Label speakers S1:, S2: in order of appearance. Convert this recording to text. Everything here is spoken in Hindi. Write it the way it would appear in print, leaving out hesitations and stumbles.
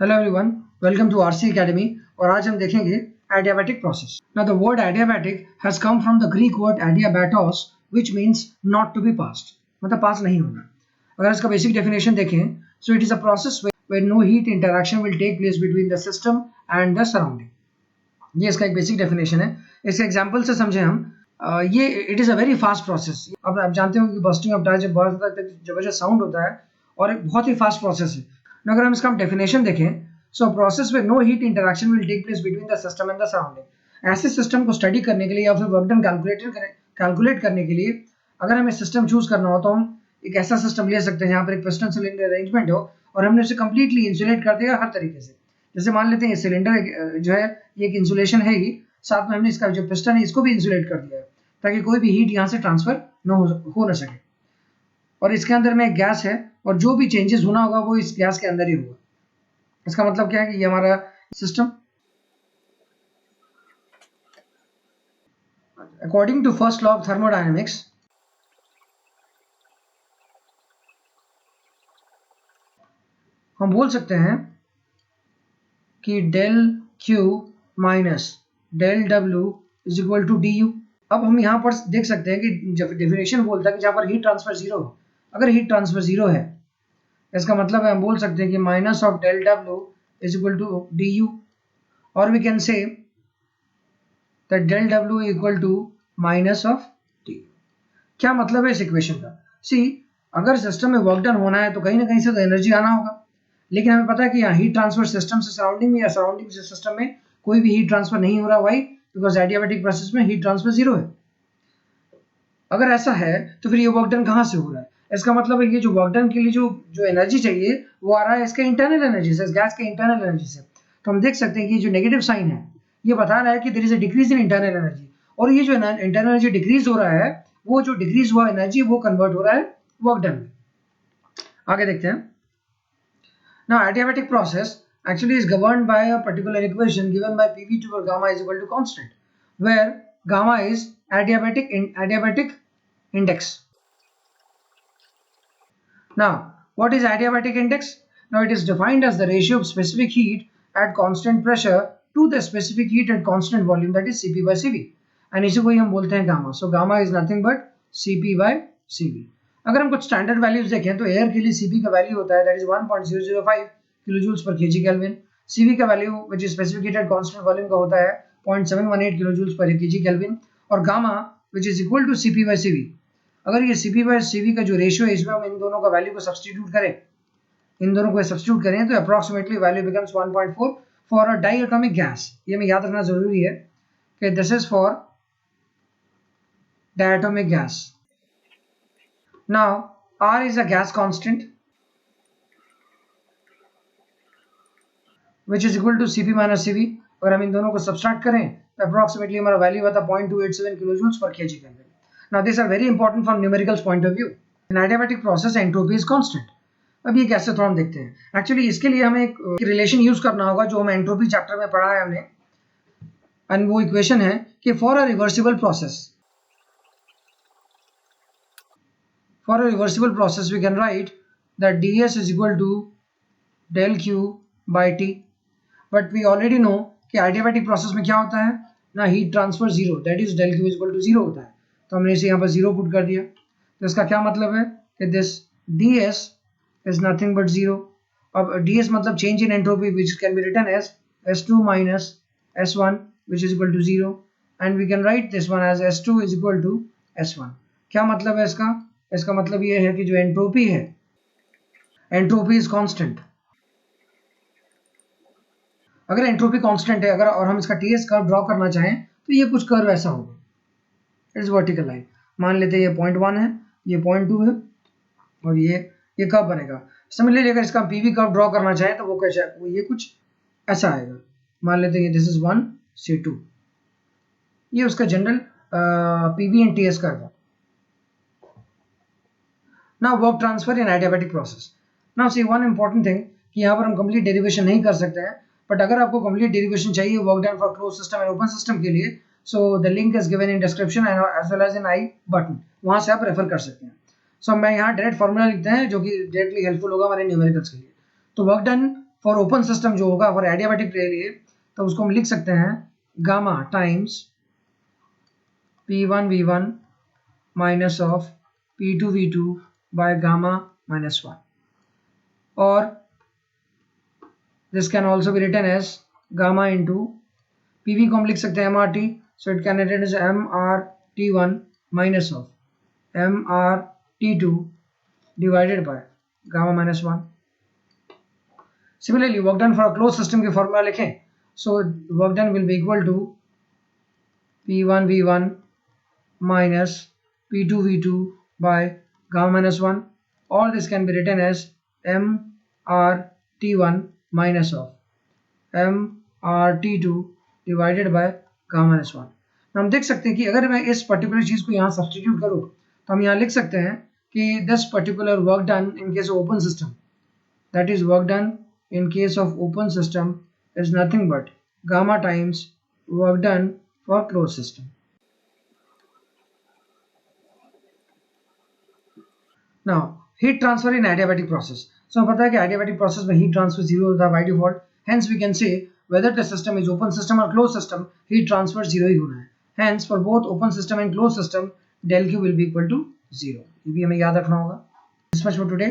S1: Hello everyone, welcome to RC academy. और आज हम देखेंगे adiabatic process. Now the word adiabatic has come from the Greek word adiabatos which means not to be passed, मतलब पास नहीं होना। अगर इसका बेसिक डेफिनेशन देखें, so it is a process where no heat interaction will take place between the system and the surrounding. ये इसका एक बेसिक डेफिनेशन है। इसके एग्जांपल से समझें हम। ये it is a very fast process. अब आप जानते हो कि बस्टिंग ऑफ टायर जब बहुत ज़्यादा जबरदस्त साउंड होता है और एक बहुत ही फास्ट प्रोसेस है। अगर हम इसका डेफिनेशन देखें, सो प्रोसेस में no heat interaction will take place between the system and the surrounding. ऐसे सिस्टम को स्टडी करने के लिए या फिर वर्क डन कैलकुलेट करने के लिए अगर हमें सिस्टम चूज करना हो तो हम एक ऐसा सिस्टम ले सकते हैं जहाँ पर एक पिस्टन सिलेंडर अरेंजमेंट हो और हमने उसे कंप्लीटली इंसुलेट कर दिया हर तरीके से। जैसे मान लेते हैं ये सिलेंडर जो है ये एक इंसुलेशन है ही, साथ में हमने इसका जो पिस्टन है इसको भी इंसुलेट कर दिया है ताकि कोई भी हीट यहाँ से ट्रांसफर हो न सके। और इसके अंदर में एक गैस है और जो भी चेंजेस होना होगा वो इस गैस के अंदर ही होगा। इसका मतलब क्या है कि ये हमारा system according to first law of thermodynamics हम बोल सकते हैं कि del Q minus del W is equal to D U. अब हम यहाँ पर देख सकते हैं कि जब डेफिनेशन बोलता है कि जहाँ पर हीट ट्रांसफर जीरो हो, अगर हीट ट्रांसफर जीरो है इसका मतलब है हम बोल सकते हैं कि minus of del W is equal to D U, और we can say that del W equal to minus of D. क्या मतलब है इस इक्वेशन का? सी, अगर सिस्टम में वर्क डन होना है तो कहीं ना कहीं से तो एनर्जी आना होगा, लेकिन हमें पता है कि यहाँ हीट ट्रांसफर सिस्टम से सराउंडिंग में या सराउंडिंग से सिस्टम में कोई भी हीट ट्रांसफर नहीं हो रहा। वाई? बिकॉज एडियाबैटिक प्रोसेस में हीट ट्रांसफर जीरो है। अगर ऐसा है तो फिर ये वर्क डन कहाँ से हो रहा है? इसका मतलब है ये जो वर्क डन के लिए जो जो एनर्जी चाहिए वो आ रहा है इसके इंटरनल एनर्जी से, इस गैस के इंटरनल एनर्जी से। तो हम देख सकते हैं कि जो नेगेटिव साइन है ये बता रहा है कि there is a decrease in internal energy, और ये जो इंटरनल एनर्जी डिक्रीज हो रहा है वो जो डिक्रीज हुआ एनर्जी वो कन्वर्ट हो रहा है वर्क डन में। आगे देखते हैं। Now adiabatic process actually is governed by a particular equation given by PV2 or gamma is equal to constant, where gamma is adiabatic index. Now, what is adiabatic index? Now, it is defined as the ratio of specific heat at constant pressure to the specific heat at constant volume, that is Cp by Cv. And इसी को ही हम बोलते हैं gamma. So, gamma is nothing but Cp by Cv. अगर हम कुछ स्टैंडर्ड वैल्यूज देखें तो एयर के लिए Cp का वैल्यू होता है that is 1.005 किलोजूल्स पर kg केल्विन. Cv का value which is specific heat at constant volume का होता है 0.718 किलोजूल्स पर kg केल्विन. और gamma which is equal to Cp by Cv. अगर ये Cp by Cv का जो रेशियो है इसमें हम इन दोनों का वैल्यू को सब्स्टिट्यूट करें, तो approximately value becomes 1.4 for a diatomic gas. ये हमें याद रखना जरूरी है कि this is for diatomic gas. Now R is a gas constant which is equal to Cp minus Cv। अगर हम इन दोनों को सब्सट्रैक्ट करें तो अप्रोक्सीमेटली हमारा वैल्यू आता है 0.287 किलोजूल्स पर kg kelvin. Now these are very important from numericals point of view. In adiabatic process entropy is constant. अब ये कैसे थोड़ा हम देखते हैं। एक्चुअली इसके लिए हमें एक रिलेशन यूज करना होगा जो हमें एंट्रोपी चैप्टर में पढ़ा है हमने, एंड वो इक्वेशन है कि for a reversible process we can write that ds is equal to del q by t। But we already know कि एडियाबैटिक प्रोसेस में क्या होता है ना, heat transfer zero, that is del q is equal to zero होता है। तो हमने इसे यहाँ पर जीरो पुट कर दिया, तो इसका क्या मतलब है कि this ds is nothing but zero। अब ds मतलब change in entropy which can be written as S2 minus S1 which is equal to 0, and we can write this one as S2 is equal to S1। क्या मतलब है इसका? इसका मतलब ये है कि जो एंट्रोपी है, एंट्रोपी इज कांस्टेंट। अगर एंट्रोपी कांस्टेंट है अगर और हम इसका टीएस कर्व ड्रॉ करना चाहें तो ये कुछ कर्व ऐसा होगा, इट्स वर्टिकल लाइन। मान लेते हैं ये 0.1 है, ये 0.2 है और ये कर्व बनेगा। सिमिलरली अगर इसका पीवी कर्व ड्रॉ करना चाहें तो वो कैसा है, वो ये कुछ ऐसा आएगा। मान लेते हैं दिस इज 1 से 2, ये उसका general PV and TS curve है। Now work transfer in adiabatic process. Now see one important thing कि यहाँ पर हम कंप्लीट डेरिवेशन नहीं कर सकते हैं, बट अगर आपको कंप्लीट डेरिवेशन चाहिए work done for close system and open system के लिए, so the link is given in description and as well as in I button, वहां से आप रेफर कर सकते हैं। सो मैं यहाँ डायरेक्ट फॉर्मूला लिखते हैं जो कि डायरेक्टली हेल्पफुल होगा हमारे न्यूमेरिकल्स के लिए। तो work done for open system जो होगा फॉर एडियाबैटिक के लिए, तो उसको हम लिख सकते हैं gamma times P1V1 minus of P2V2 by gamma minus 1, और this can also be written as gamma into PV को हम लिख सकते हैं MRT, so it can written as MRT1 minus of MRT2 divided by gamma minus 1. Similarly, work done for a closed system के फॉर्मूला लिखें, so work done will be equal to P1V1 minus P2V2 by gamma minus 1, or this can be written as MRT1 minus of MRT2 divided by gamma minus 1. हम देख सकते हैं कि अगर मैं इस पर्टिकुलर चीज को यहाँ सब्स्टिट्यूट करूँ तो हम यहाँ लिख सकते हैं कि this particular work done in case of open system, that is work done in case of open system, is nothing but gamma times work done for closed system. Now heat transfer in adiabatic process. So हमें पता है कि adiabatic process में heat transfer 0 होता है by default, hence we can say whether the system is open system or closed system, heat transfer 0 ही होना है. Hence for both open system and closed system, del Q will be equal to 0. ये भी हमें याद रखना होगा. This much for today.